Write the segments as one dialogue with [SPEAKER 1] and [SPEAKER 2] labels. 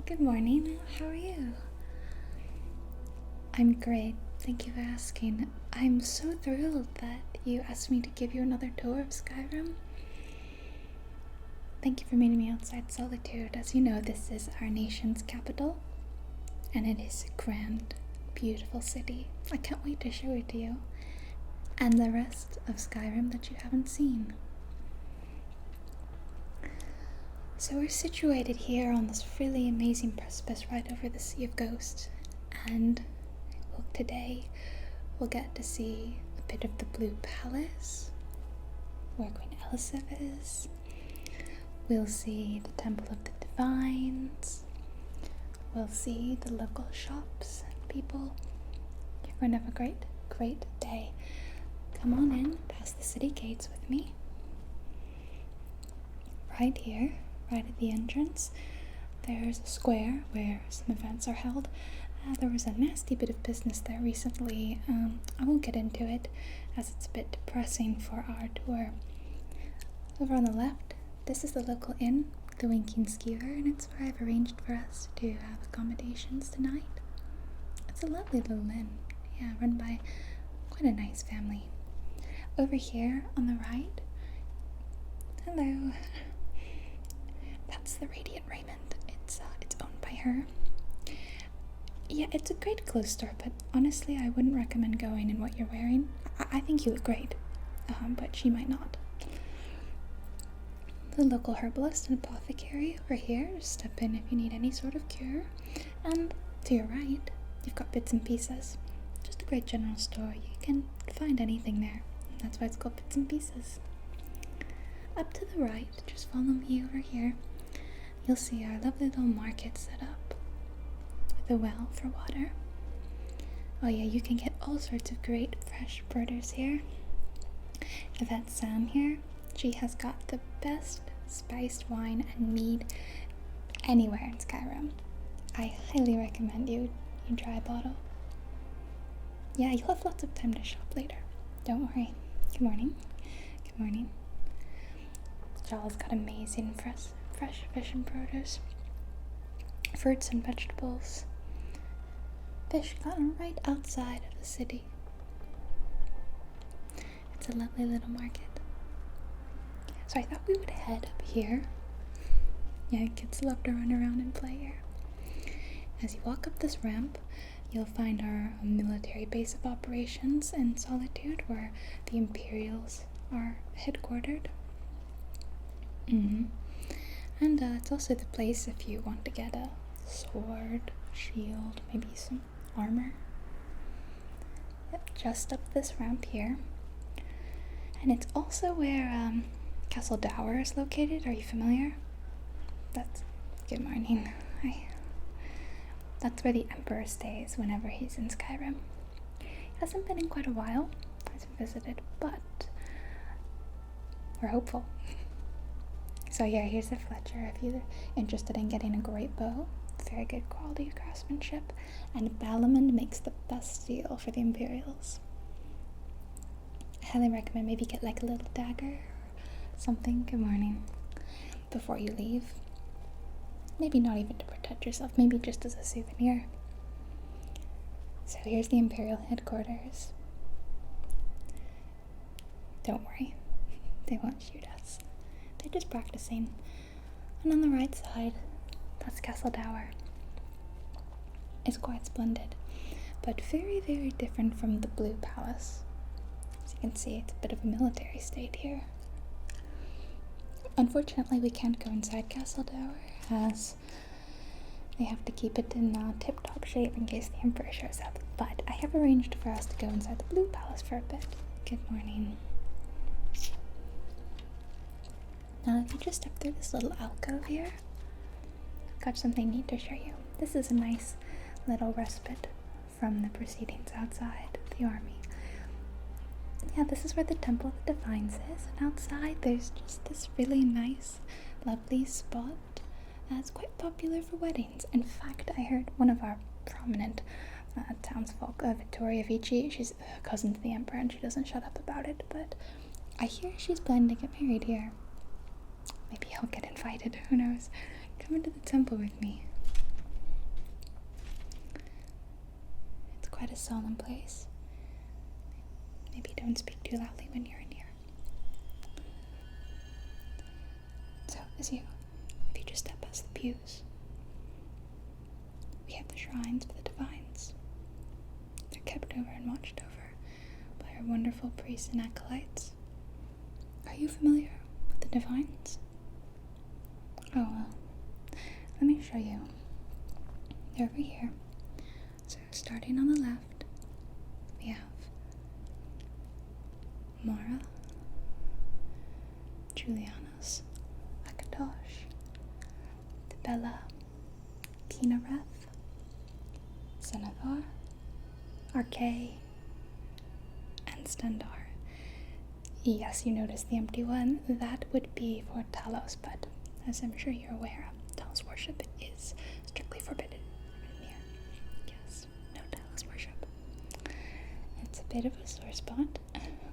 [SPEAKER 1] Good morning. How are you? I'm great. Thank you for asking. I'm so thrilled that you asked me to give you another tour of Skyrim. Thank you for meeting me outside Solitude. As you know, this is our nation's capital, and it is a grand, beautiful city. I can't wait to show it to you, and the rest of Skyrim that you haven't seen. So we're situated here on this really amazing precipice right over the Sea of Ghosts, and today we'll get to see a bit of the Blue Palace, where Queen Allison is. We'll see the Temple of the Divines. We'll see the local shops and people. You're going to have a great, great day. Come on in, past the city gates with me. Right here, right at the entrance, there's a square where some events are held. There was a nasty bit of business there recently. I won't get into it as it's a bit depressing for our tour. Over on the left, this is the local inn, the Winking Skewer, and it's where I've arranged for us to have accommodations tonight. It's a lovely little inn, run by quite a nice family. Over here on the right, hello, that's the Radiant Raymond. It's owned by her. Yeah, it's a great clothes store, but honestly, I wouldn't recommend going in what you're wearing. I think you look great, but she might not. The local herbalist and apothecary over here. Just step in if you need any sort of cure. And to your right, you've got Bits and Pieces. Just a great general store. You can find anything there. That's why it's called Bits and Pieces. Up to the right, just follow me over here. You'll see our lovely little market set up with a well for water. Oh yeah, you can get all sorts of great fresh produce here. Yvette Sam here. She has got the best spiced wine and mead anywhere in Skyrim. I highly recommend you try a bottle. Yeah, you'll have lots of time to shop later. Don't worry. Good morning. Good morning. Jala's got amazing fresh fish and produce. Fruits and vegetables. Fish gotten right outside of the city. It's a lovely little market. So I thought we would head up here. Yeah, kids love to run around and play here. As you walk up this ramp, you'll find our military base of operations in Solitude, where the Imperials are headquartered. And it's also the place if you want to get a sword, shield, maybe some armor. Yep, just up this ramp here. And it's also where Castle Dower is located. Are you familiar? That's good morning. That's where the Emperor stays whenever he's in Skyrim. He hasn't been in quite a while. Hasn't visited, but we're hopeful. So yeah, here's a Fletcher if you're interested in getting a great bow. Very good quality craftsmanship. And Balamond makes the best steel for the Imperials. I highly recommend maybe get like a little dagger something. Good morning. Before you leave. Maybe not even to protect yourself, maybe just as a souvenir. So here's the Imperial headquarters. Don't worry, they won't shoot us. They're just practicing. And on the right side, that's Castle Dower. It's quite splendid, but very, very different from the Blue Palace. As you can see, it's a bit of a military state here. Unfortunately, we can't go inside Castle Dower, as they have to keep it in tip-top shape in case the Emperor shows up. But I have arranged for us to go inside the Blue Palace for a bit. Good morning. Now, if you just step through this little alcove here, I've got something neat to show you. This is a nice little respite from the proceedings outside the army. Yeah, this is where the Temple of the Divines is, and outside there's just this really nice, lovely spot. It's quite popular for weddings. In fact, I heard one of our prominent townsfolk, Victoria Vici, she's a cousin to the Emperor, and she doesn't shut up about it, but I hear she's planning to get married here. Maybe I'll get invited, who knows. Come into the temple with me. quite a solemn place. Maybe don't speak too loudly when you're in here. So, if you just step past the pews, we have the shrines for the divines. They're kept over and watched over by our wonderful priests and acolytes. Are you familiar with the divines? Oh, well, let me show you. They're over here. So, starting on the left, we have Mara, Julianus, Akatosh, Bella, Kinareth, Senathar, Arkay, and Stendar. Yes, you noticed the empty one. That would be for Talos, but as I'm sure you're aware, Talos worship is strictly forbidden here. Yes, no Talos worship. It's a bit of a sore spot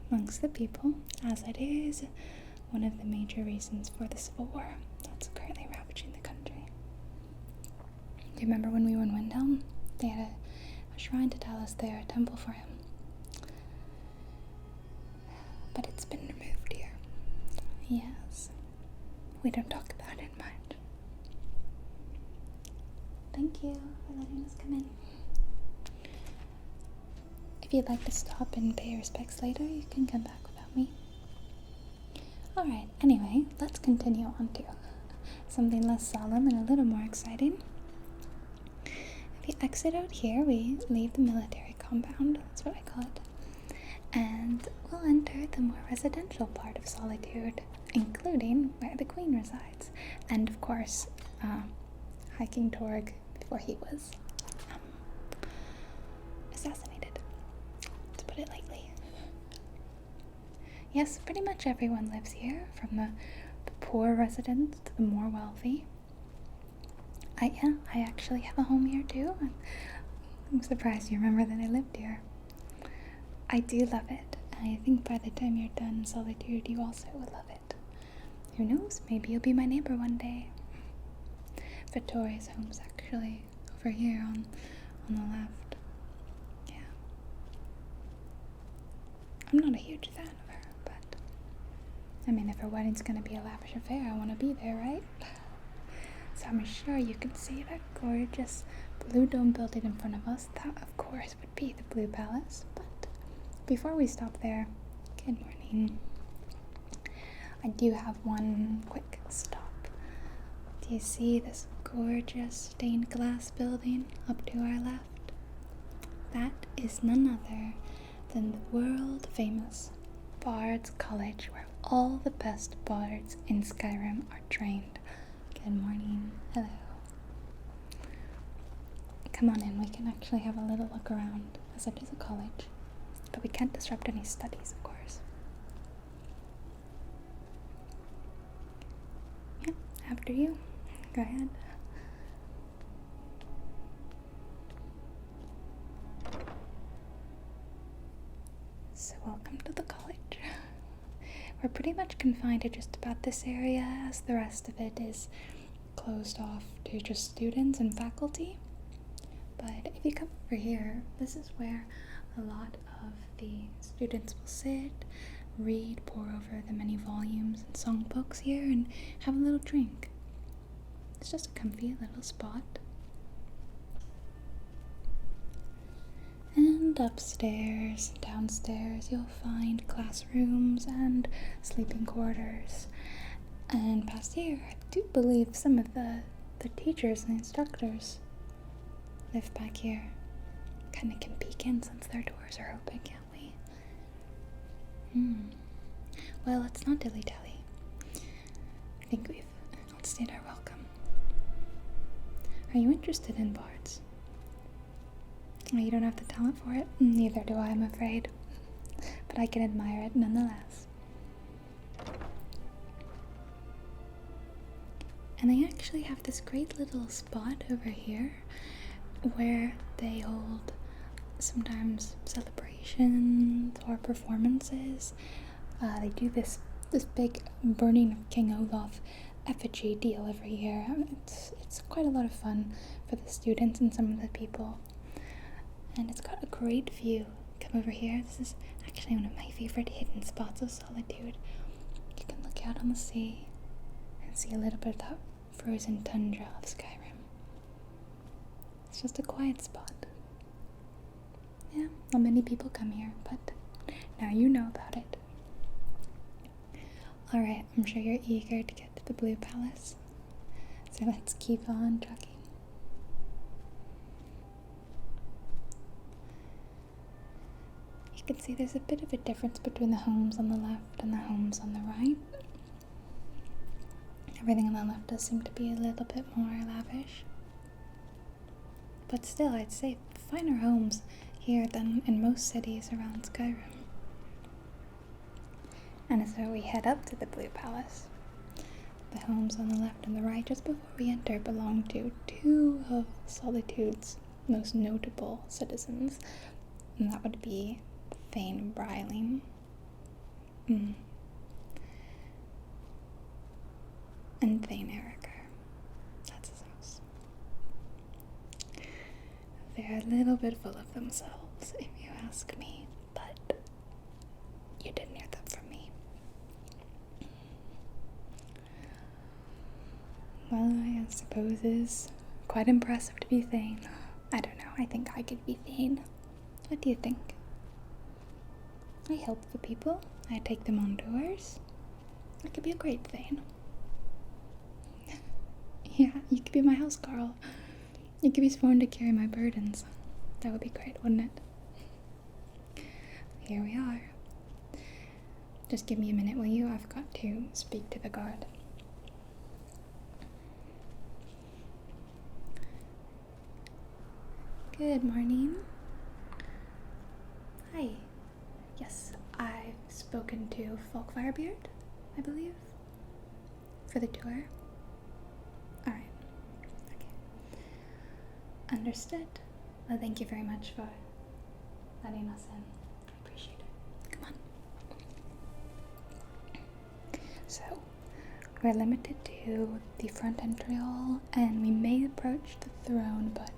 [SPEAKER 1] amongst the people, as it is one of the major reasons for the civil war that's currently ravaging the country. Do you remember when we were in Windhelm? They had a shrine to Talos there, a temple for him. But it's been removed here. Yes. We don't talk about it much. Thank you for letting us come in. If you'd like to stop and pay your respects later, you can come back without me. Alright, anyway, let's continue on to something less solemn and a little more exciting. If you exit out here, we leave the military compound, that's what I call it, and we'll enter the more residential part of Solitude, including where the Queen resides, and of course, hiking Torg before he was assassinated, to put it lightly. Yes, pretty much everyone lives here, from the poor residents to the more wealthy. I actually have a home here too. I'm surprised you remember that I lived here. I do love it. I think by the time you're done in Solitude, you also will love it. Who knows, maybe you'll be my neighbor one day. Victoria's home's actually over here on the left. Yeah. I'm not a huge fan of her, but I mean, if her wedding's gonna be a lavish affair, I want to be there, right? So I'm sure you can see that gorgeous blue dome building in front of us. That, of course, would be the Blue Palace. But before we stop there, good morning. I do have one quick stop. Do you see this gorgeous stained glass building up to our left? That is none other than the world famous Bard's College, where all the best bards in Skyrim are trained. Good morning. Hello. Come on in, we can actually have a little look around, as it is a college. But we can't disrupt any studies, of course. Yeah, after you. Go ahead. So welcome to the college. We're pretty much confined to just about this area, as the rest of it is closed off to just students and faculty. But if you come over here, this is where a lot of the students will sit, read, pore over the many volumes and songbooks here, and have a little drink. It's just a comfy little spot. And upstairs, downstairs, you'll find classrooms and sleeping quarters. And past here, I do believe some of the teachers and instructors live back here. Kinda can peek in since their doors are open, can't we? Well, let's not dilly-dally. I think we've outstayed our welcome. Are you interested in bards? Well, you don't have the talent for it. Neither do I, I'm afraid. But I can admire it nonetheless. And they actually have this great little spot over here where they hold sometimes celebrations or performances. They do this big burning of King Olaf effigy deal every year. It's quite a lot of fun for the students and some of the people. And it's got a great view. Come over here. This is actually one of my favorite hidden spots of Solitude. You can look out on the sea and see a little bit of that frozen tundra of Skyrim. It's just a quiet spot. Yeah, not many people come here, but now you know about it. Alright, I'm sure you're eager to get to the Blue Palace. So let's keep on trucking. You can see there's a bit of a difference between the homes on the left and the homes on the right. Everything on the left does seem to be a little bit more lavish. But still, I'd say finer homes here than in most cities around Skyrim. And so we head up to the Blue Palace. The homes on the left and the right, just before we enter, belong to two of Solitude's most notable citizens. And that would be Thane Bryling. And Thane Eriker. That's his house. They're a little bit full of themselves, if you ask me, but you didn't hear that from me. Well, I suppose it's quite impressive to be Thane. I don't know, I think I could be Thane. What do you think? I help the people. I take them on tours. I could be a great Thane. Yeah, you could be my house girl. You could be sworn to carry my burdens. That would be great, wouldn't it? Here we are. Just give me a minute, will you? I've got to speak to the guard. Good morning. Hi. Yes, I've spoken to Falkreath, I believe, for the tour. Alright. Okay. Understood. Well, thank you very much for letting us in. I appreciate it. Come on. So, we're limited to the front entry hall, and we may approach the throne, but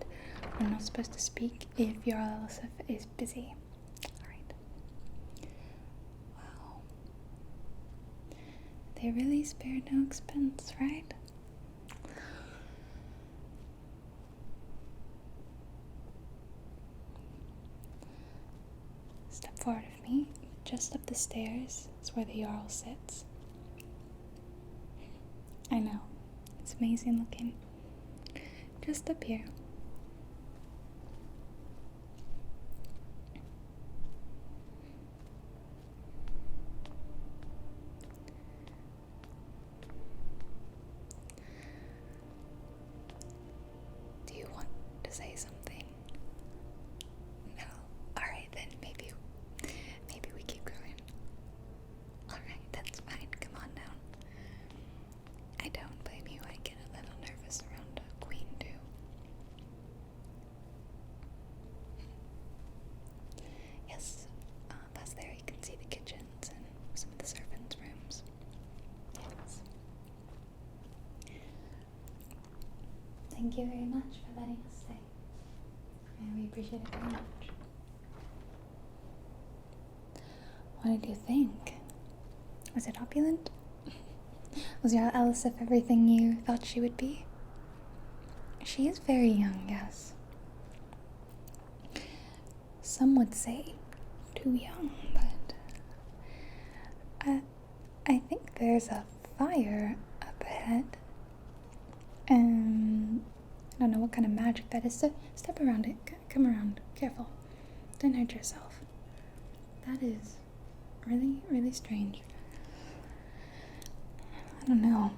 [SPEAKER 1] we're not supposed to speak if your Allison is busy. Alright. Wow. They really spared no expense, right? Step forward with me. Just up the stairs is where the Jarl sits. I know. It's amazing looking. Just up here. Do you want to say something? No? Alright then, maybe we keep going. Alright, that's fine. Come on down. I don't blame you. I get a little nervous around a queen too. Yes, past there you can see the kitchens and some of the servants' rooms. Yes. Thank you very much for letting us stay. We appreciate it very much. What did you think? Was it opulent? Was your Allison everything you thought she would be? She is very young, yes. Some would say too young, but I think there's a fire up ahead. I don't know what kind of magic that is. So step around it. Come around. Careful. Don't hurt yourself. That is really, really strange. I don't know.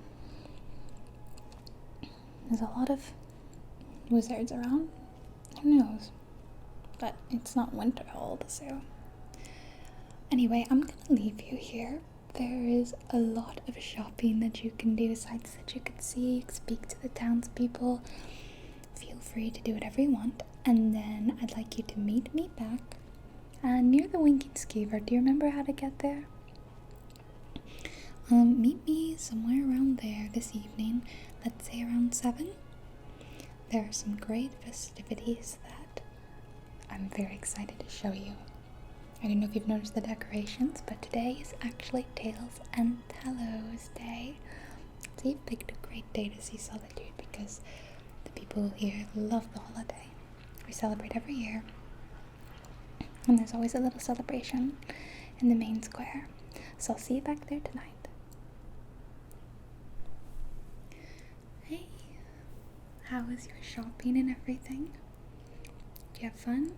[SPEAKER 1] There's a lot of wizards around. Who knows? But it's not Winterhold, so. Anyway, I'm gonna leave you here. There is a lot of shopping that you can do, sights that you can see, speak to the townspeople. Feel free to do whatever you want. And then I'd like you to meet me back near the Winking Skeever. Do you remember how to get there? Meet me somewhere around there this evening, let's say around 7. There are some great festivities that I'm very excited to show you. I don't know if you've noticed the decorations, but today is actually Tales and Talos Day. So you picked a great day to see Solitude because the people here love the holiday. We celebrate every year, and there's always a little celebration in the main square. So I'll see you back there tonight. Hey, how was your shopping and everything? Did you have fun?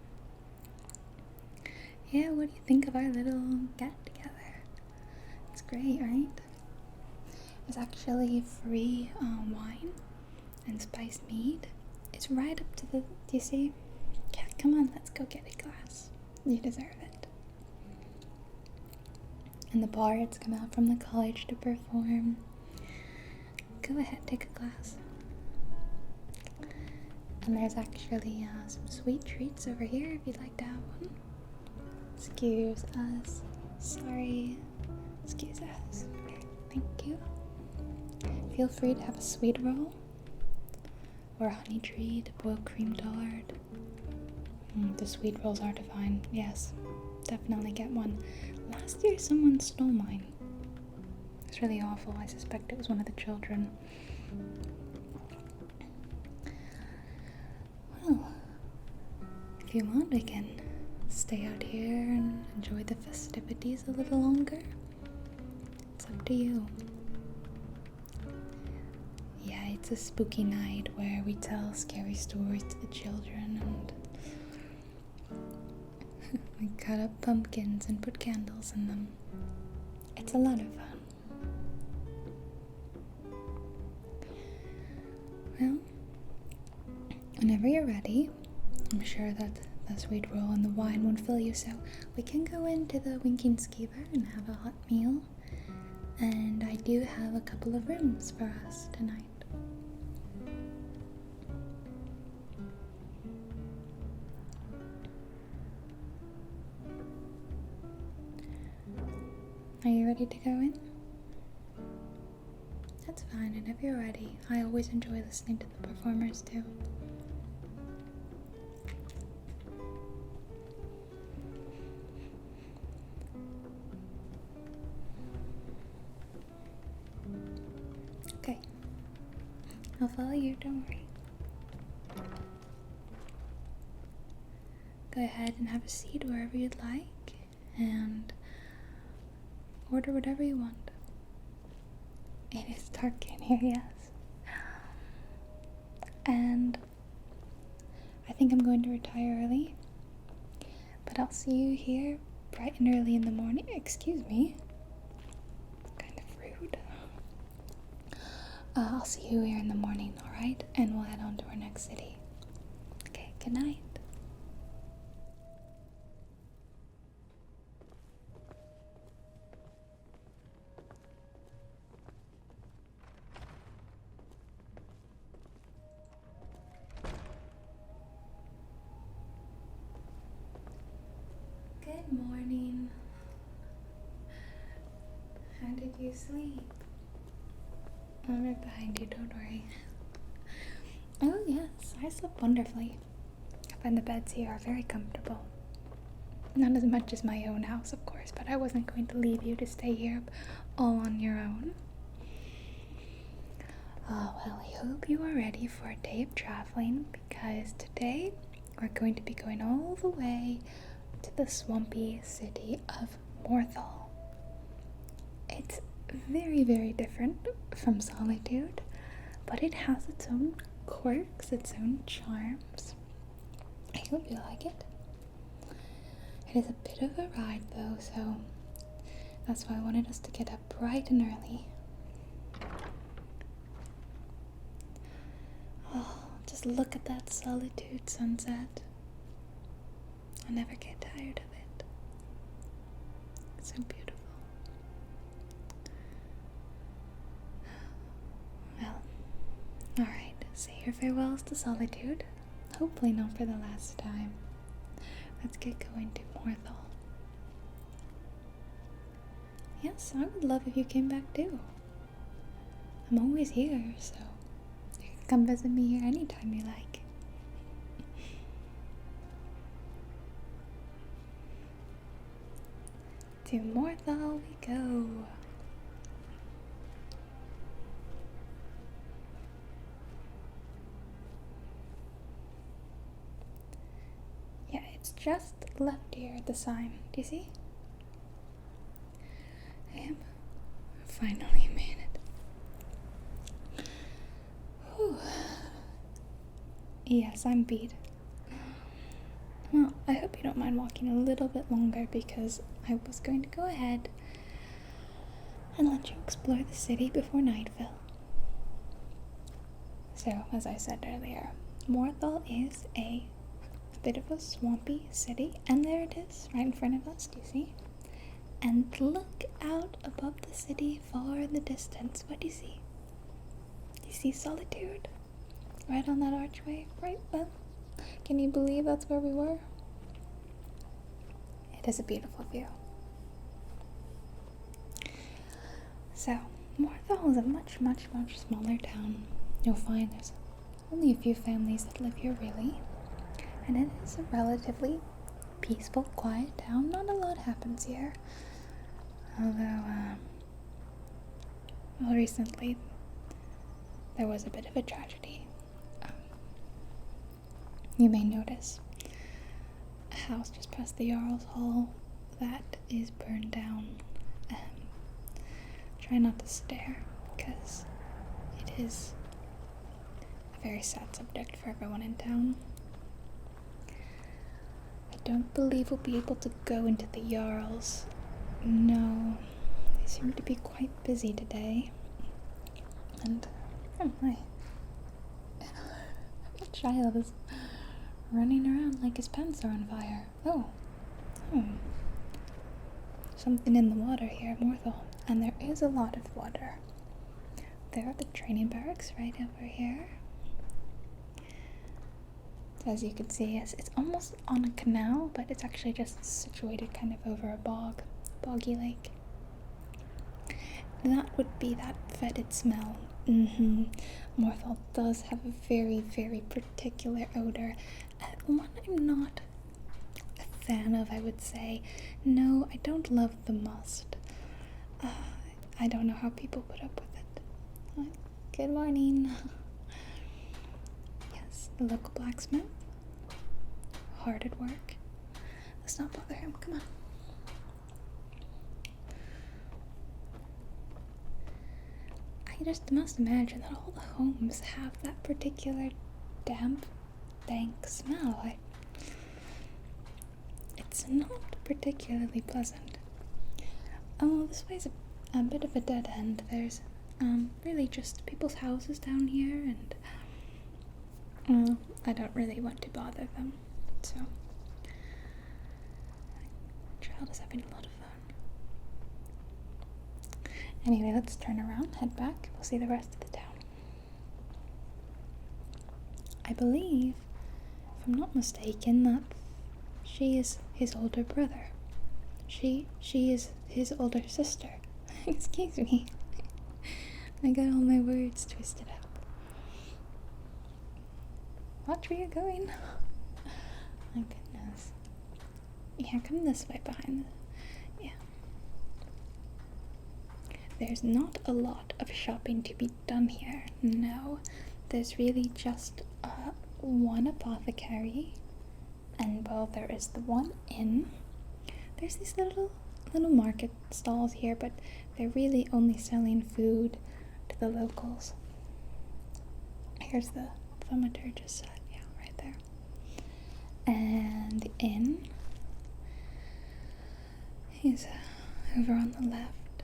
[SPEAKER 1] Yeah, what do you think of our little get-together? It's great, right? There's actually free wine and spiced mead. It's right up to the... Do you see? Yeah, come on, let's go get a glass. You deserve it. And the bards come out from the college to perform. Go ahead, take a glass. And there's actually some sweet treats over here if you'd like to have one. Excuse us. Sorry. Excuse us. Okay, thank you. Feel free to have a sweet roll or a honey treat, a boiled cream tart. The sweet rolls are divine. Yes, definitely get one. Last year someone stole mine. It's really awful. I suspect it was one of the children. Well, if you want, we can stay out here and enjoy the festivities a little longer. It's up to you. Yeah, it's a spooky night where we tell scary stories to the children and we cut up pumpkins and put candles in them. It's a lot of fun. Well, whenever you're ready, I'm sure that the sweet roll and the wine won't fill you, so we can go into the Winking Skeever and have a hot meal. And I do have a couple of rooms for us tonight. Are you ready to go in? That's fine, and if you're ready, I always enjoy listening to the performers too. Okay, I'll follow you, don't worry. Go ahead and have a seat wherever you'd like, and order whatever you want. It is dark in here, yes. And I think I'm going to retire early, but I'll see you here bright and early in the morning. Excuse me. Kind of rude. I'll see you here in the morning, alright? And we'll head on to our next city. Okay, good night. Good morning. How did you sleep? I'm right behind you, don't worry. Oh yes, I slept wonderfully. I find the beds here are very comfortable. Not as much as my own house, of course, but I wasn't going to leave you to stay here all on your own. Oh, well, I hope you are ready for a day of traveling, because today we're going to be going all the way to the swampy city of Morthal. It's very, very different from Solitude, but it has its own quirks, its own charms. I hope you like it. It is a bit of a ride though, so that's why I wanted us to get up bright and early. Oh, just look at that Solitude sunset. I'll never get tired of it. It's so beautiful. Well, alright, say your farewells to Solitude. Hopefully not for the last time. Let's get going to Morthal. Yes, I would love if you came back too. I'm always here, so you can come visit me here anytime you like. To Morthal we go. Yeah, it's just left here at the sign. Do you see? I am finally made it. Whew. Yes, I'm beat. Well, I hope you don't mind walking a little bit longer because I was going to go ahead and let you explore the city before night fell. So, as I said earlier, Morthal is a bit of a swampy city, and there it is, right in front of us, do you see? And look out above the city far in the distance. What do you see? Do you see Solitude? Right on that archway, right? Well, can you believe that's where we were? It is a beautiful view. So, Morthal is a much smaller town. You'll find there's only a few families that live here, really. And it is a relatively peaceful, quiet town. Not a lot happens here. Although, well, recently there was a bit of a tragedy. You may notice a house just past the Jarl's Hall that is burned down. Try not to stare, because it is a very sad subject for everyone in town. I don't believe we'll be able to go into the Jarl's. No, they seem to be quite busy today. And, oh my, a child is running around like his pants are on fire. Oh. Something in the water here at Morthal. And there is a lot of water. There are the training barracks right over here. As you can see, yes, it's almost on a canal, but it's actually just situated kind of over a boggy lake. That would be that fetid smell. Morthal does have a very particular odor. One I'm not a fan of, I would say. No, I don't love the must. I don't know how people put up with it. Good morning. Yes, the local blacksmith. Hard at work. Let's not bother him. Come on. I just must imagine that all the homes have that particular damp, dank smell. It's not particularly pleasant. Oh, this way's a bit of a dead end. There's really just people's houses down here, and I don't really want to bother them, so the child is having a lot of fun. Anyway, let's turn around, head back. We'll see the rest of the town. I believe, if I'm not mistaken, that she is his older brother. She is his older sister. Excuse me. I got all my words twisted up. Watch where you're going. My goodness. Yeah, come this way behind the... Yeah. There's not a lot of shopping to be done here. No. There's really just one apothecary. And, well, there is the one inn. There's these little market stalls here, but they're really only selling food to the locals. Here's the thaumaturgist set, yeah, right there. And the inn is over on the left.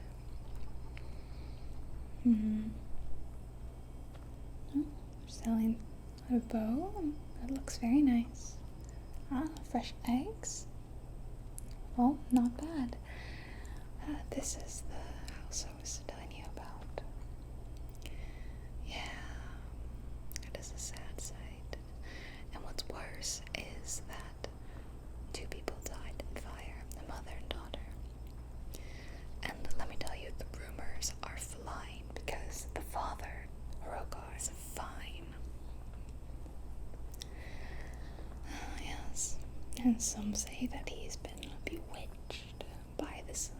[SPEAKER 1] Oh, selling a bow. That looks very nice. Fresh eggs. Well, not bad. This is the house I was telling you about. Yeah, it is a sad sight. And what's worse is that 2 people died in fire, the mother and daughter. And let me tell you, the rumors are flying because the father, Rogar, is fine. Yes, and some say that he's been bewitched by this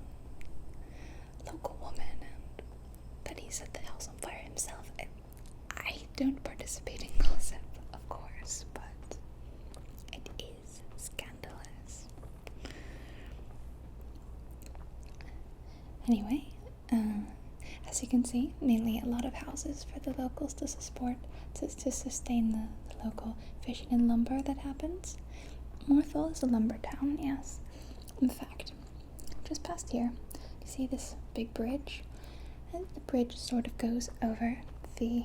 [SPEAKER 1] house on fire himself. I don't participate in gossip, of course, but it is scandalous. Anyway, as you can see, mainly a lot of houses for the locals to sustain the local fishing and lumber that happens. Morthal is a lumber town, yes. In fact, just past here, you see this big bridge? And the bridge sort of goes over the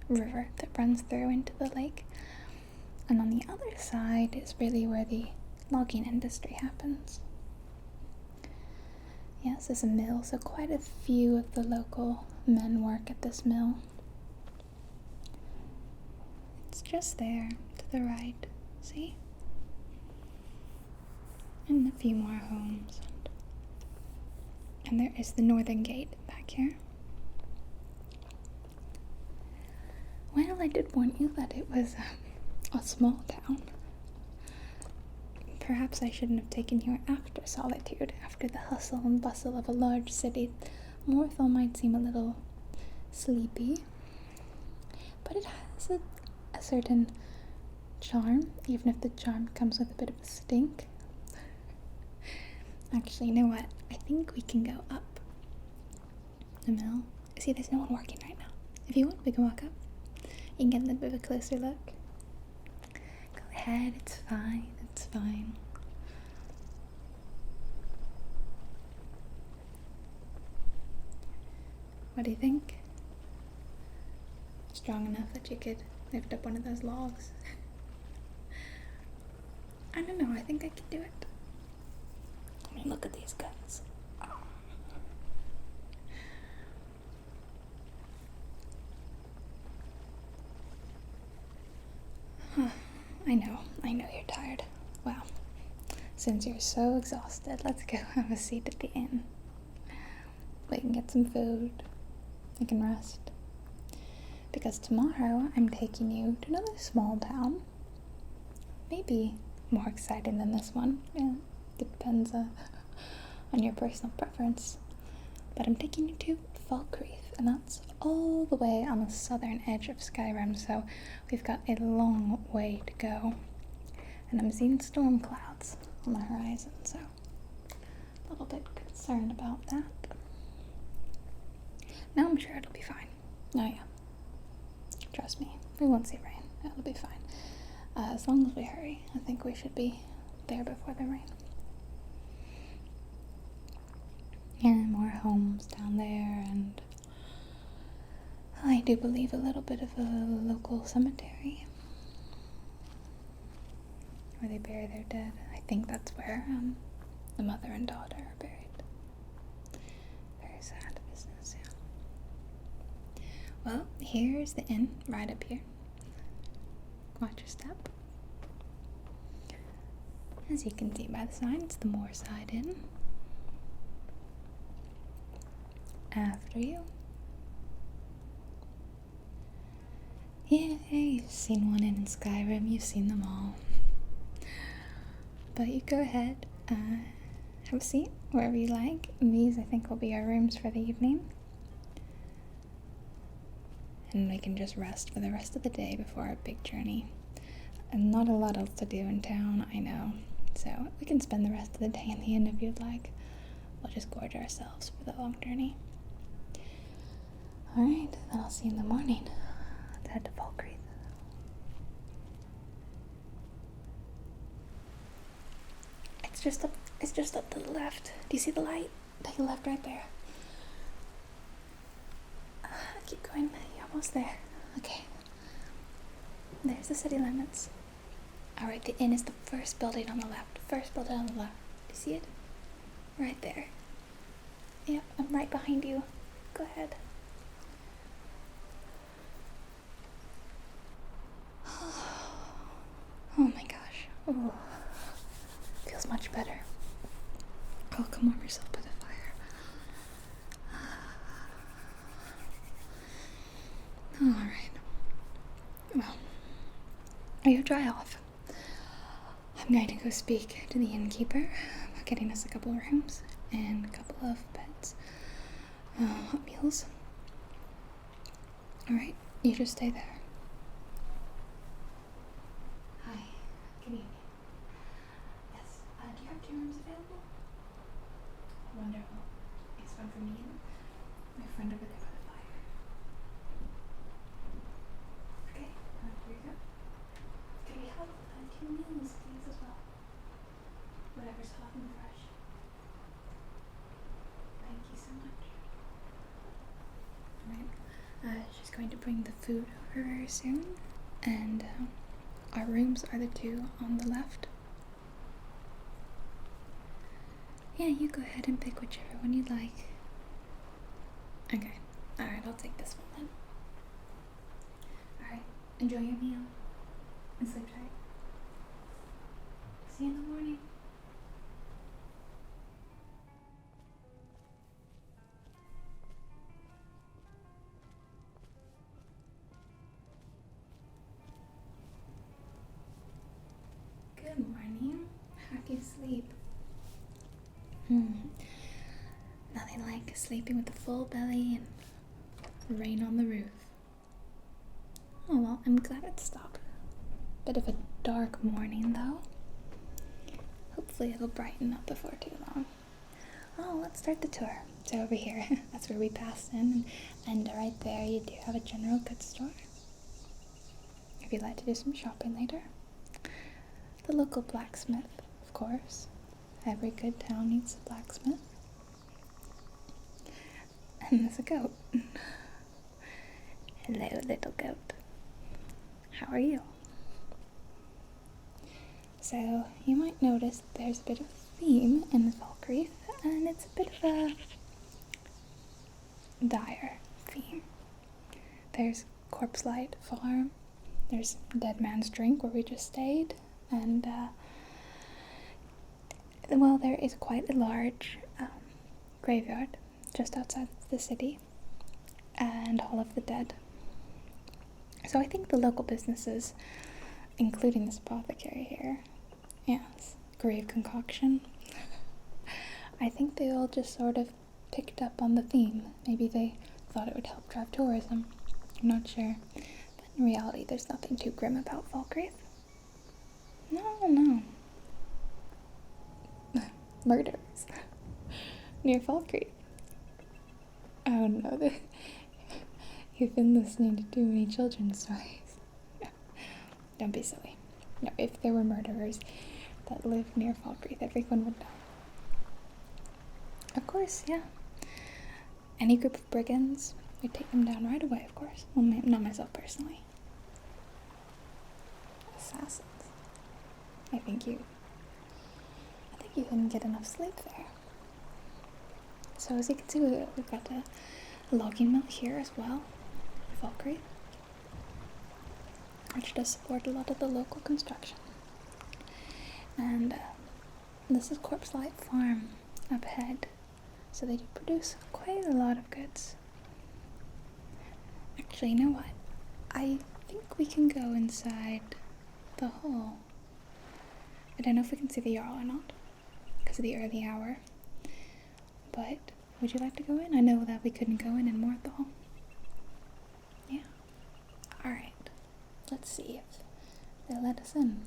[SPEAKER 1] river that runs through into the lake. And on the other side is really where the logging industry happens. Yes, there's a mill, so quite a few of the local men work at this mill. It's just there, to the right, see? And a few more homes. And there is the northern gate back here. Well, I did warn you that it was a small town. Perhaps I shouldn't have taken you after Solitude, after the hustle and bustle of a large city. Morthal might seem a little sleepy, but it has a certain charm, even if the charm comes with a bit of a stink. Actually, you know what? I think we can go up the mill. See, there's no one working right now. If you want, we can walk up. You can get a little bit of a closer look. Go ahead, it's fine, it's fine. What do you think? Strong enough that you could lift up one of those logs? I don't know, I think I could do it. I mean, look at these guns. Oh. Huh. I know you're tired. Well, since you're so exhausted, let's go have a seat at the inn. We can get some food. We can rest. Because tomorrow I'm taking you to another small town. Maybe more exciting than this one. Yeah, depends on your personal preference. But I'm taking you to Falkreath, and that's all the way on the southern edge of Skyrim, so we've got a long way to go. And I'm seeing storm clouds on the horizon, so a little bit concerned about that. No, I'm sure it'll be fine. Oh yeah. Trust me, we won't see rain. It'll be fine. As long as we hurry, I think we should be there before the rain. And more homes down there, and I do believe a little bit of a local cemetery where they bury their dead. I think that's where the mother and daughter are buried. Very sad business, yeah. Well, here's the inn right up here. Watch your step. As you can see by the sign, it's the Moorside Inn. After you. Yeah, you've seen one in Skyrim, you've seen them all. But you go ahead, have a seat wherever you like. And these, I think, will be our rooms for the evening. And we can just rest for the rest of the day before our big journey. And not a lot else to do in town, I know. So we can spend the rest of the day in the inn if you'd like. We'll just gorge ourselves for the long journey. Alright, then I'll see you in the morning. Let's head to Falkreath. It's just up to the left. Do you see the light? Take a left right there. Keep going. You're almost there. Okay. There's the city limits. Alright, the inn is the first building on the left. First building on the left. Do you see it? Right there. Yep, I'm right behind you. Go ahead. Oh my gosh. Oh. Feels much better. Oh, come warm yourself by the fire. Alright. Well, you dry off. I'm going to go speak to the innkeeper about getting us a couple of rooms and a couple of beds. Hot meals. Alright, you just stay there. Hi, good evening. Yes, do you have 2 rooms available? Wonderful. It's one for me and my friend over there by the fire. Okay, here you go. Could we have 2 meals, please, as well? Whatever's hot and fresh. Thank you so much. Alright, she's going to bring the food over very soon, and our rooms are the 2 on the left. Yeah, you go ahead and pick whichever one you like. Okay, alright, I'll take this one then. Alright, enjoy your meal and sleep tight. See you in the morning. Good morning. How'd you sleep? Nothing like sleeping with a full belly and rain on the roof. Oh well, I'm glad it stopped. Bit of a dark morning though. Hopefully it'll brighten up before too long. Oh, let's start the tour. So over here, that's where we passed in, and right there you do have a general goods store. If you'd like to do some shopping later. The local blacksmith, of course. Every good town needs a blacksmith. And there's a goat. Hello, little goat. How are you? So, you might notice there's a bit of a theme in the Falkreath, and it's a bit of a dire theme. There's Corpse Light Farm, there's Dead Man's Drink where we just stayed, and well, there is quite a large graveyard just outside the city, and Hall of the Dead. So I think the local businesses, including this apothecary here, yes, grave concoction, I think they all just sort of picked up on the theme. Maybe they thought it would help drive tourism. I'm not sure. But in reality, there's nothing too grim about Falkreath. No. Murders. Near Falkreath. Oh no, you've been listening to too many children's stories. No, don't be silly. No, if there were murderers that lived near Falkreath, everyone would know. Of course, yeah. Any group of brigands, we'd take them down right away, of course. Well, not myself personally. Assassins. I think you didn't get enough sleep there. So as you can see, we've got a logging mill here as well, Falkreath, which does support a lot of the local construction. And this is Corpse Light Farm up ahead, so they do produce quite a lot of goods. Actually, you know what? I think we can go inside the hall. I don't know if we can see the Jarl or not, because of the early hour. But, would you like to go in? I know that we couldn't go in Morthal. Yeah. Alright. Let's see if they'll let us in.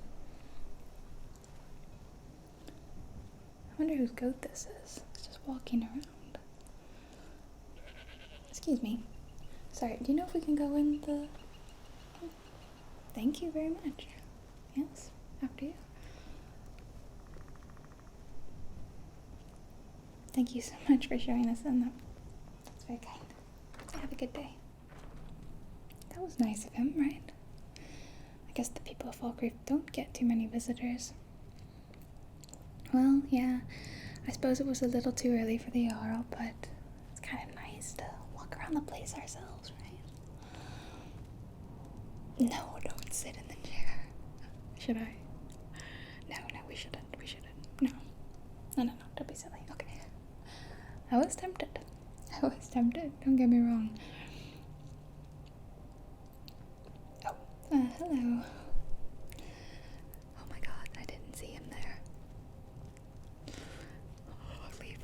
[SPEAKER 1] I wonder whose goat this is. It's just walking around. Excuse me. Sorry, do you know if we can go in the... Oh, thank you very much. Yes, after you. Thank you so much for showing us in. That's very kind. Have a good day. That was nice of him, right? I guess the people of Falkreath don't get too many visitors. Well, yeah, I suppose it was a little too early for the Jarl, but it's kind of nice to walk around the place ourselves, right? No, don't sit in the chair. Should I? No, we shouldn't. No, don't be silly. Okay. I was tempted. Don't get me wrong. Oh, hello. Oh my god, I didn't see him there. Oh, leave.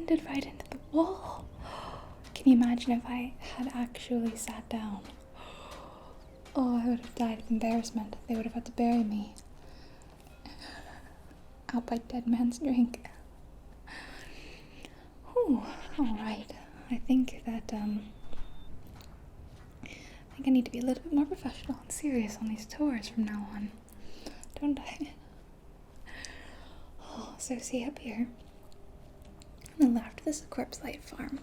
[SPEAKER 1] landed right into the wall. Can you imagine if I had actually sat down? Oh, I would have died of embarrassment. They would have had to bury me out by dead man's drink. Whew, alright. I think I need to be a little bit more professional and serious on these tours from now on. Don't I? Oh, so see up here. On the left, this is a corpse light farm.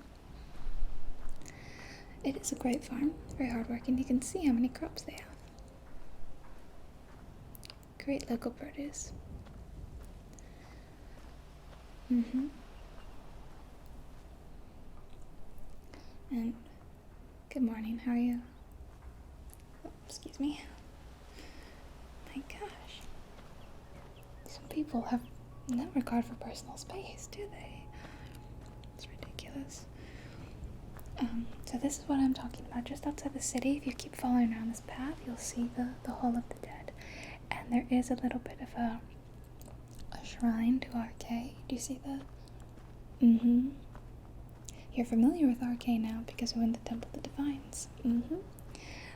[SPEAKER 1] It is a great farm, very hardworking. You can see how many crops they have. Great local produce. And good morning, how are you? Oh, excuse me. My gosh. Some people have no regard for personal space, do they? It's ridiculous. So this is what I'm talking about. Just outside the city, if you keep following around this path, you'll see the Hall of the Dead. And there is a little bit of a shrine to RK. Do you see that? You're familiar with RK now because we went to Temple of the Divines.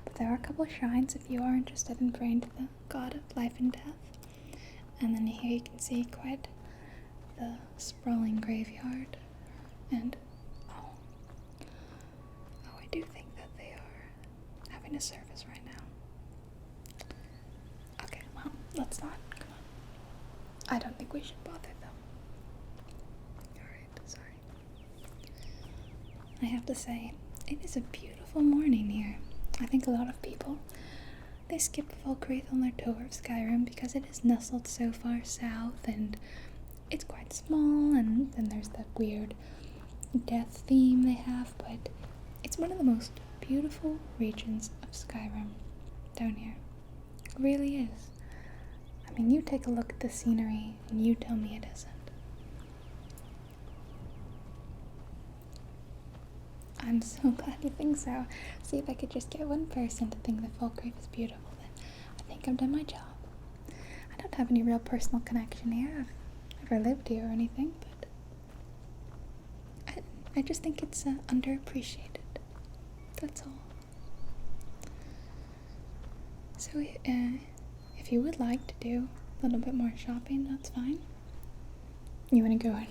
[SPEAKER 1] But there are a couple of shrines if you are interested in praying to the god of life and death. And then here you can see quite the sprawling graveyard. And I do think that they are having a service right now. Okay, well, let's not. Come on. I don't think we should bother them. Alright, sorry. I have to say, it is a beautiful morning here. I think a lot of people, they skip Falkreath on their tour of Skyrim because it is nestled so far south and it's quite small, and then there's that weird death theme they have, but it's one of the most beautiful regions of Skyrim down here. It really is. I mean, you take a look at the scenery and you tell me it isn't. I'm so glad you think so. See, if I could just get one person to think that Falkreath is beautiful, then I think I've done my job. I don't have any real personal connection here. I've never lived here or anything, but I just think it's underappreciated. That's all. So, if you would like to do a little bit more shopping, that's fine. You want to go in?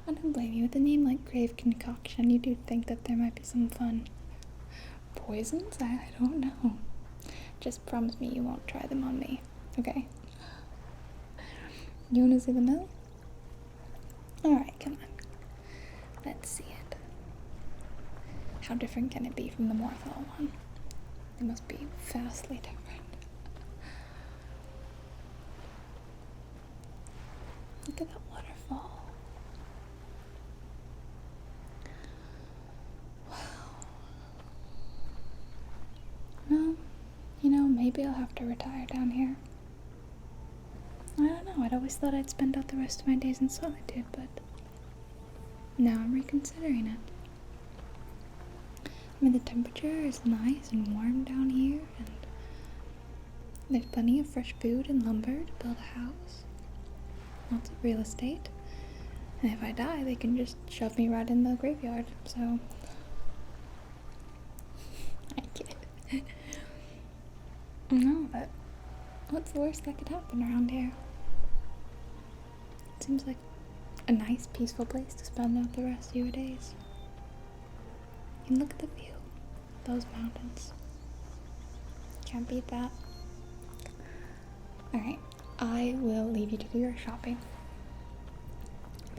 [SPEAKER 1] I don't blame you. With a name like Grave Concoction, you do think that there might be some fun poisons? I don't know. Just promise me you won't try them on me, okay? You want to see the mill? Alright, come on. Let's see it. How different can it be from the Morthal one? It must be vastly different. Look at that waterfall. Wow. Well, maybe I'll have to retire down here. I don't know, I'd always thought I'd spend out the rest of my days in Solitude, but now I'm reconsidering it. I mean, the temperature is nice and warm down here, and there's plenty of fresh food and lumber to build a house. Lots of real estate. And if I die, they can just shove me right in the graveyard, so I kid. No, but what's the worst that could happen around here? It seems like a nice, peaceful place to spend out the rest of your days. And look at the view. Those mountains. Can't beat that. Alright, I will leave you to do your shopping.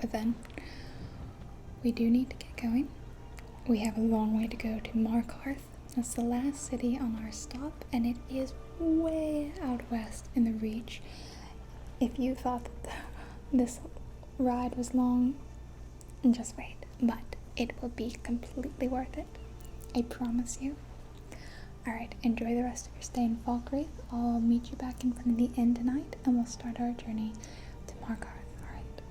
[SPEAKER 1] But then, we do need to get going. We have a long way to go to Markarth. That's the last city on our stop, and it is way out west in the Reach. If you thought that this ride was long, just wait. But it will be completely worth it. I promise you. Alright, enjoy the rest of your stay in Falkreath. I'll meet you back in front of the inn tonight, and we'll start our journey to Markarth. Alright.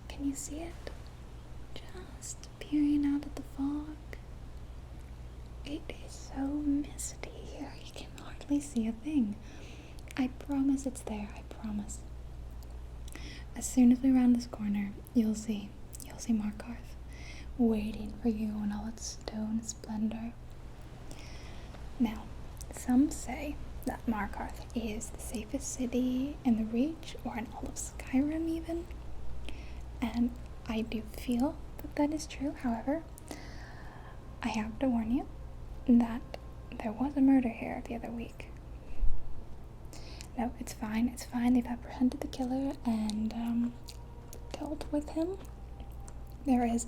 [SPEAKER 1] Can you see it? Just peering out at the fog. It is so misty here. You can hardly see a thing. I promise it's there. I promise. As soon as we round this corner, you'll see Markarth waiting for you in all its stone splendor. Now, some say that Markarth is the safest city in the Reach, or in all of Skyrim even, and I do feel that that is true. However, I have to warn you that there was a murder here the other week. No, it's fine, they've apprehended the killer and dealt with him. There is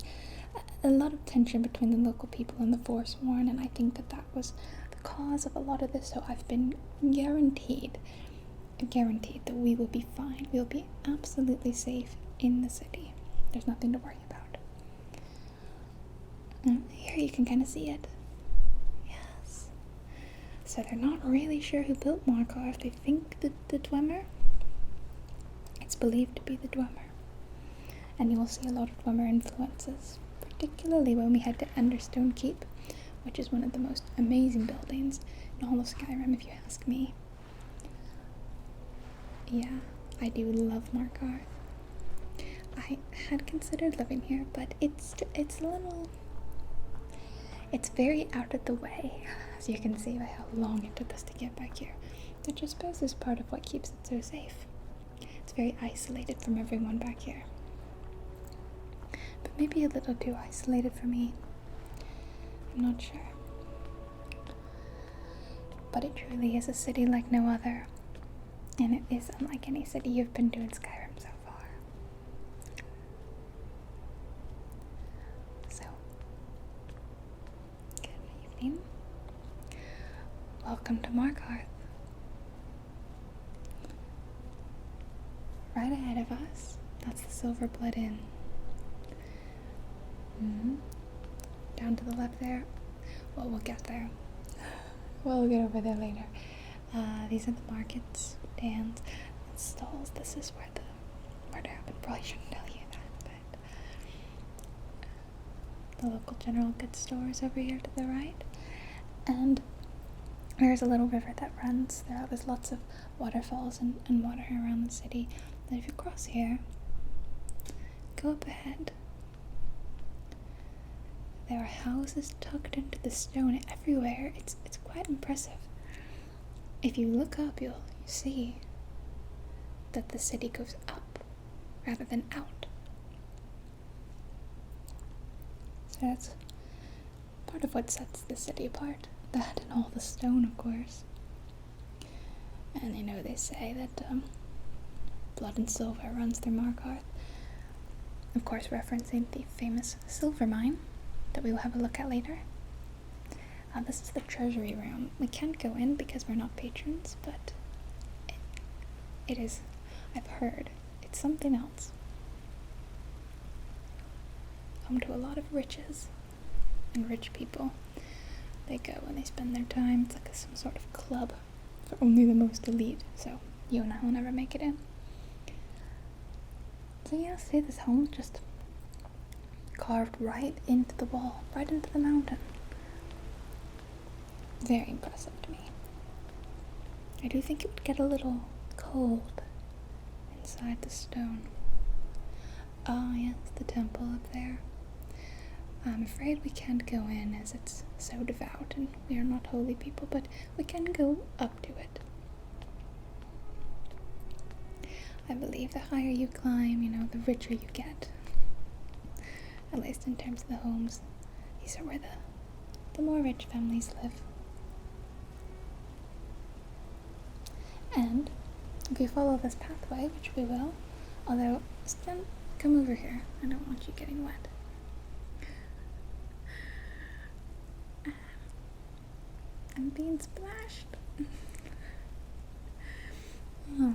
[SPEAKER 1] a lot of tension between the local people and the Forsworn, and I think that that was the cause of a lot of this, so I've been guaranteed that we will be fine. We'll be absolutely safe in the city. There's nothing to worry about. Here you can kind of see it. Yes. So they're not really sure who built Markarth. They think that the Dwemer. It's believed to be the Dwemer. And you will see a lot of Dwemer influences, particularly when we head to Enderstone Keep, which is one of the most amazing buildings in all of Skyrim, if you ask me. Yeah, I do love Markarth. I had considered living here, but it's very out of the way, as you can see by how long it took us to get back here, which I suppose is part of what keeps it so safe. It's very isolated from everyone back here. But maybe a little too isolated for me. I'm not sure. But it truly is a city like no other, and it is unlike any city you've been to in Skyrim so far. So, good evening. Welcome to Markarth. Right ahead of us, that's the Silverblood Inn. Down to the left there. Well, we'll get there. We'll get over there later. These are the markets, stands, and stalls. This is where the murder happened. Probably shouldn't tell you that, but the local general goods store is over here to the right. And there's a little river that runs. There's lots of waterfalls and water around the city. And if you cross here, go up ahead. There are houses tucked into the stone everywhere. It's quite impressive. If you look up, you'll see that the city goes up rather than out. So that's part of what sets the city apart. That and all the stone, of course. And you know, they say that blood and silver runs through Markarth. Of course, referencing the famous silver mine that we will have a look at later. This is the treasury room. We can't go in because we're not patrons, but it is, I've heard, it's something else. Home to a lot of riches and rich people. They go and they spend their time. It's like some sort of club for only the most elite, so you and I will never make it in. So yeah, see, this home just carved right into the wall, right into the mountain. Very impressive to me. I do think it would get a little cold inside the stone. Ah, yes, the temple up there. I'm afraid we can't go in as it's so devout and we are not holy people, but we can go up to it. I believe the higher you climb, the richer you get. At least in terms of the homes. These are where the more rich families live. And if you follow this pathway, which we will, although, Stan, come over here. I don't want you getting wet. I'm being splashed. Oh.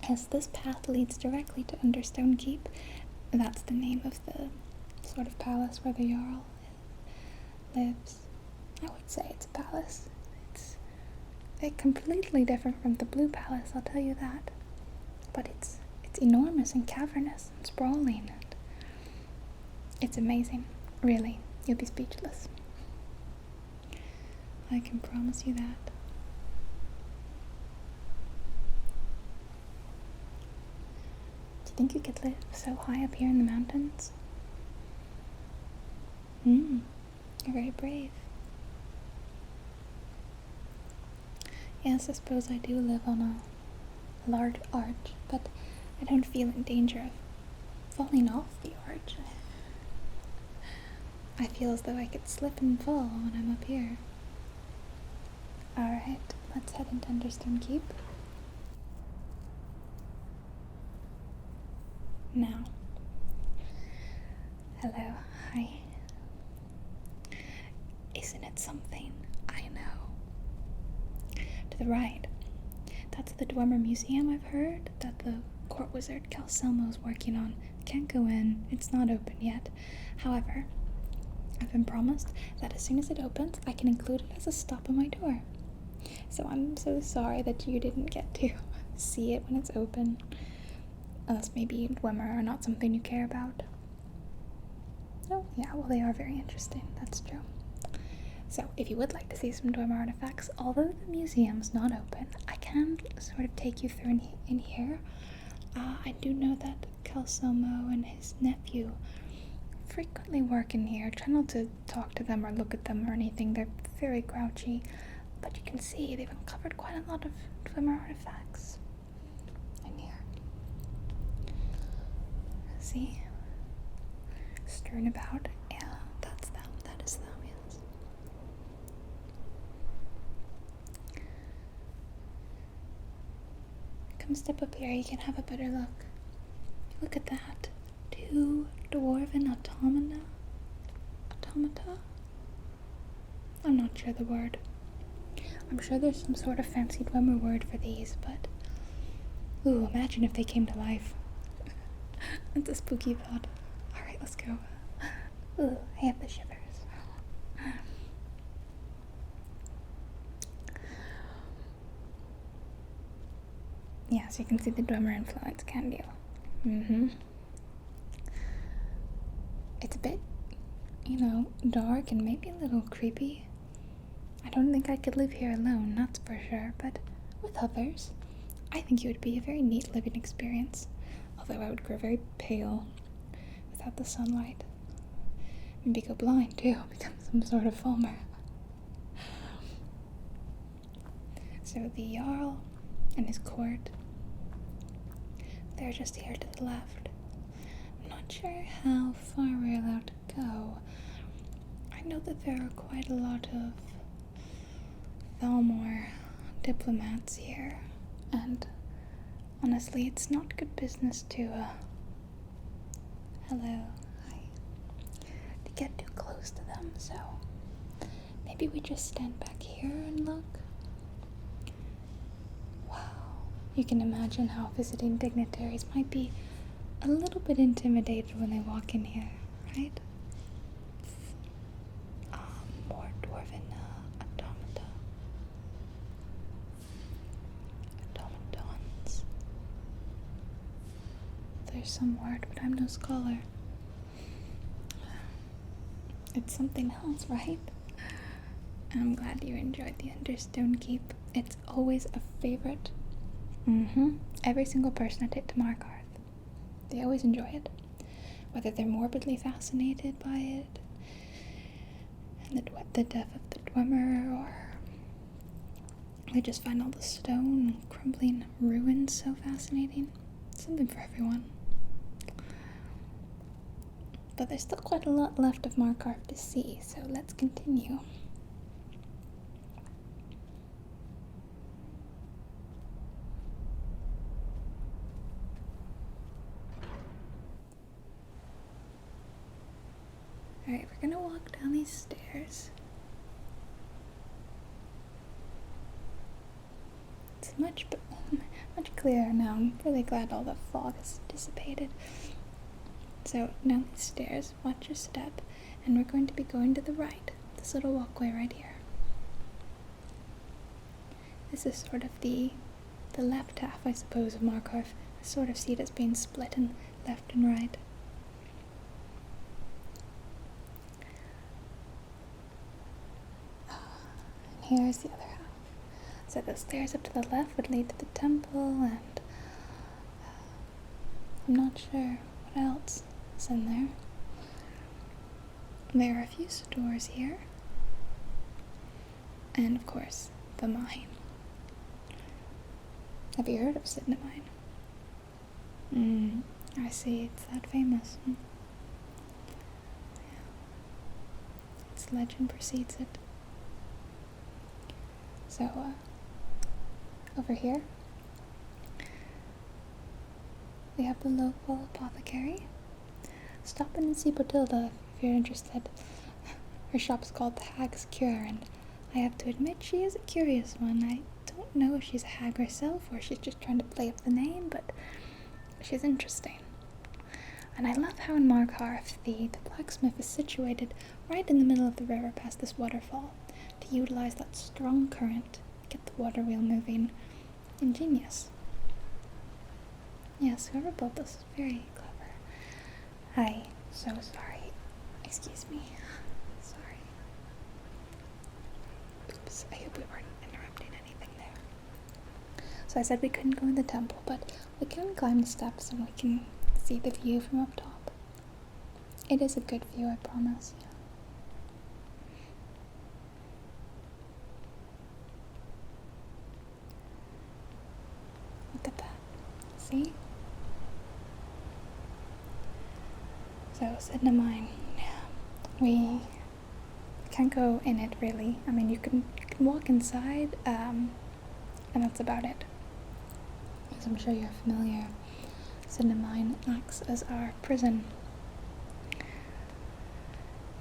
[SPEAKER 1] Yes, this path leads directly to Understone Keep. That's the name of the sort of palace where the Jarl lives. I would say it's a palace. It's completely different from the Blue Palace, I'll tell you that. But it's enormous and cavernous and sprawling. And it's amazing. Really, you'll be speechless. I can promise you that. Do you think you could live so high up here in the mountains? You're very brave. Yes, I suppose I do live on a large arch, but I don't feel in danger of falling off the arch. I feel as though I could slip and fall when I'm up here. Alright, let's head into Understone Keep. Now. Hello, hi. Isn't it something? I know. To the right, that's the Dwemer Museum I've heard that the court wizard Calselmo's working on. Can't go in, it's not open yet. However, I've been promised that as soon as it opens, I can include it as a stop on my door. So I'm so sorry that you didn't get to see it when it's open. Unless maybe Dwemer are not something you care about. Oh, yeah, well, they are very interesting, that's true. So, if you would like to see some Dwemer artifacts, although the museum's not open, I can sort of take you through in here. I do know that Calselmo and his nephew frequently work in here. Try not to talk to them or look at them or anything. They're very grouchy. But you can see they've uncovered quite a lot of Dwemer artifacts in here. See? Strewn about. Yeah, that's them. That is them, yes. Come step up here, you can have a better look. Look at that. 2 dwarven automata? I'm not sure the word. I'm sure there's some sort of fancy Dwemer word for these, but... Ooh, imagine if they came to life. That's a spooky thought. Alright, let's go. Ooh, I have the shivers. Yeah, so you can see the Dwemer influence, can't you? It's a bit, dark and maybe a little creepy. I don't think I could live here alone, that's for sure, but with others, I think it would be a very neat living experience. Although I would grow very pale without the sunlight. Maybe go blind too, become some sort of farmer. So the Jarl and his court, they're just here to the left. I'm not sure how far we're allowed to go. I know that there are quite a lot of Thalmor diplomats here, and honestly, it's not good business to, hello, hi, to get too close to them, so maybe we just stand back here and look. Wow, you can imagine how visiting dignitaries might be a little bit intimidated when they walk in here, right? More dwarven automatons. There's some word, but I'm no scholar. It's something else, right? I'm glad you enjoyed the Understone Keep. It's always a favorite. Every single person I take to Markarth, they always enjoy it. Whether they're morbidly fascinated by it, and the death of the Dwemer, or they just find all the stone and crumbling ruins so fascinating. Something for everyone. But there's still quite a lot left of Markarth to see, so let's continue. Alright, we're gonna walk down these stairs. It's much clearer now. I'm really glad all the fog has dissipated. So, down these stairs, watch your step, and we're going to be going to the right. This little walkway right here. This is sort of the left half, I suppose, of Markarth. I sort of see it as being split in left and right. here's the other half. So the stairs up to the left would lead to the temple, and I'm not sure what else is in there. There are a few stores here, and of course, the mine. Have you heard of Cinnamine? I see, it's that famous. Yeah. Its legend precedes it. So, over here, we have the local apothecary. Stop in and see Botilda if you're interested. Her shop's called the Hag's Cure, and I have to admit she is a curious one. I don't know if she's a hag herself or she's just trying to play up the name, but she's interesting. And I love how in Markarth the blacksmith is situated right in the middle of the river past this waterfall to utilize that strong current to get the water wheel moving. Ingenious. Yes, whoever built this is very clever. I'm so sorry. Excuse me. Sorry. Oops, I hope we weren't interrupting anything there. So I said we couldn't go in the temple, but we can climb the steps and we can see the view from up top. It is a good view, I promise. Look at that. See? So, Cinnamine. We can't go in it really. I mean, you can walk inside, and that's about it. As I'm sure you're familiar, Cinnamine acts as our prison.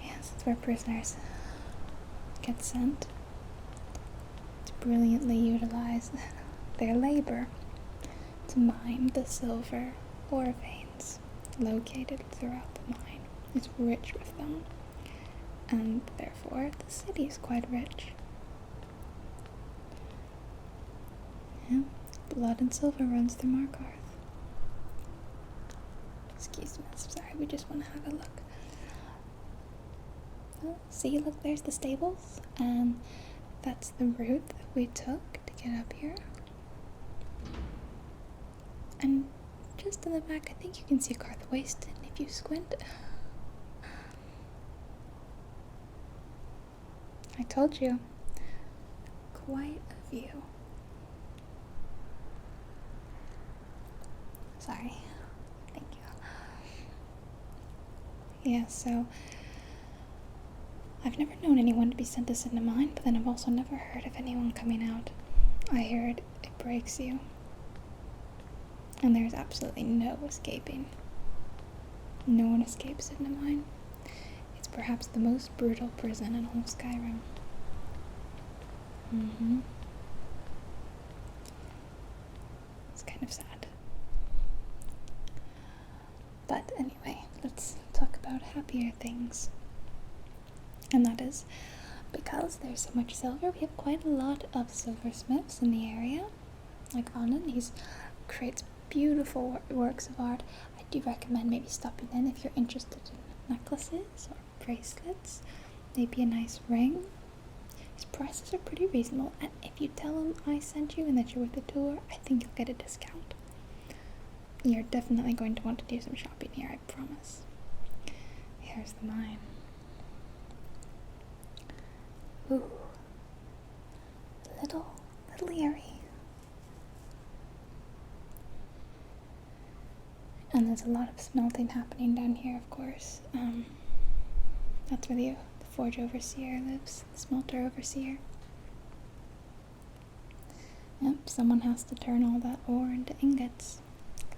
[SPEAKER 1] Yes, it's where prisoners get sent to brilliantly utilize their labor to mine the silver ore veins located throughout the mine. It's rich with them, and therefore the city is quite rich. Yeah, blood and silver runs through Markarth. Excuse me, I'm sorry, we just want to have a look. Oh, see, look, there's the stables, and that's the route that we took to get up here. And just in the back, I think you can see Garth Wasted if you squint. I told you. Quite a view. Sorry. Thank you. Yeah, so I've never known anyone to be sent to Cinnamine, but then I've also never heard of anyone coming out. I heard it breaks you. And there's absolutely no escaping. No one escapes Cinnamine. It's perhaps the most brutal prison in all of Skyrim. It's kind of sad. But anyway, let's talk about happier things. And that is, because there's so much silver, we have quite a lot of silversmiths in the area. Like Anand, he creates beautiful works of art. I do recommend maybe stopping in if you're interested in necklaces or bracelets, maybe a nice ring. His prices are pretty reasonable, and if you tell him I sent you and that you're with the tour, I think you'll get a discount. You're definitely going to want to do some shopping here, I promise. Here's the mine. Ooh. Little eerie. And there's a lot of smelting happening down here, of course. That's where the forge overseer lives, the smelter overseer. Yep, someone has to turn all that ore into ingots.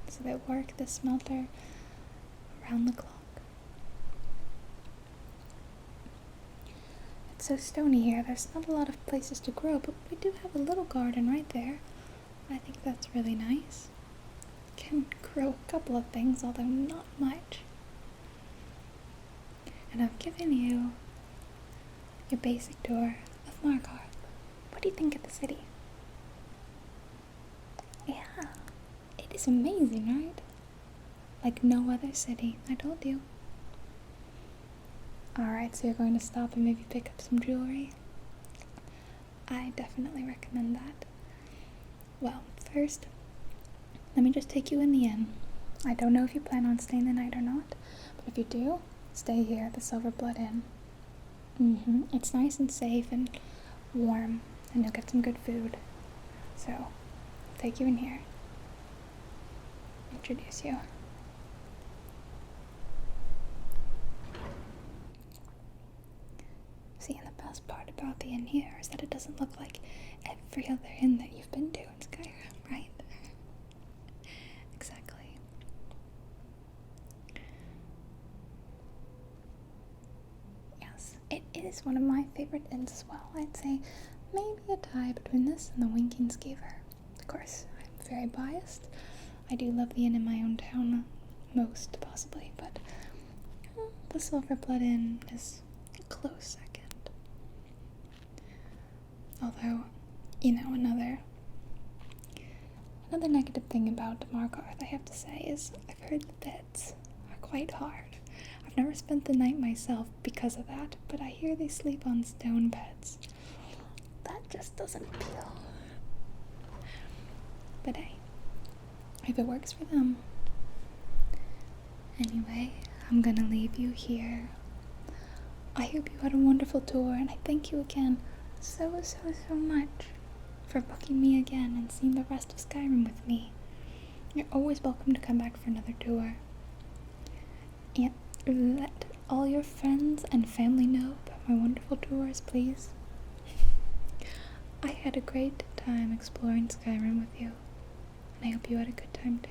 [SPEAKER 1] So they work the smelter around the clock. It's so stony here, there's not a lot of places to grow, but we do have a little garden right there. I think that's really nice. Can grow a couple of things, although not much. And I've given you your basic tour of Markarth. What do you think of the city? Yeah, it is amazing, right? Like no other city, I told you. Alright, so you're going to stop and maybe pick up some jewelry? I definitely recommend that. Well, first, let me just take you in the inn. I don't know if you plan on staying the night or not, but if you do, stay here at the Silver Blood Inn. It's nice and safe and warm, and you'll get some good food. So, I'll take you in here. Introduce you. See, and the best part about the inn here is that it doesn't look like every other inn that you've been to in Skyrim, right? Exactly. Yes, it is one of my favorite inns as well. I'd say maybe a tie between this and the Winking Skeever. Of course, I'm very biased. I do love the inn in my own town most, possibly, but the Silver Blood Inn is a close second. Although, another negative thing about Markarth, I have to say, is I've heard the beds are quite hard. I've never spent the night myself because of that, but I hear they sleep on stone beds. That just doesn't appeal. But hey, if it works for them. Anyway, I'm gonna leave you here. I hope you had a wonderful tour, and I thank you again so much for booking me again and seeing the rest of Skyrim with me. You're always welcome to come back for another tour. And let all your friends and family know about my wonderful tours, please. I had a great time exploring Skyrim with you, and I hope you had a good time too.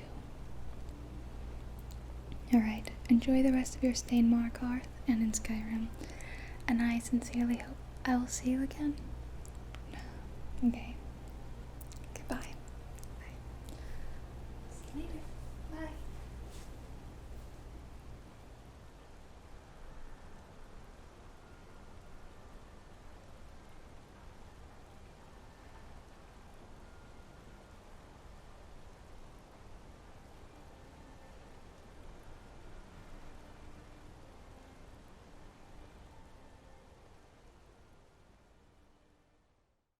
[SPEAKER 1] Alright, enjoy the rest of your stay in Markarth and in Skyrim, and I sincerely hope I will see you again. Okay.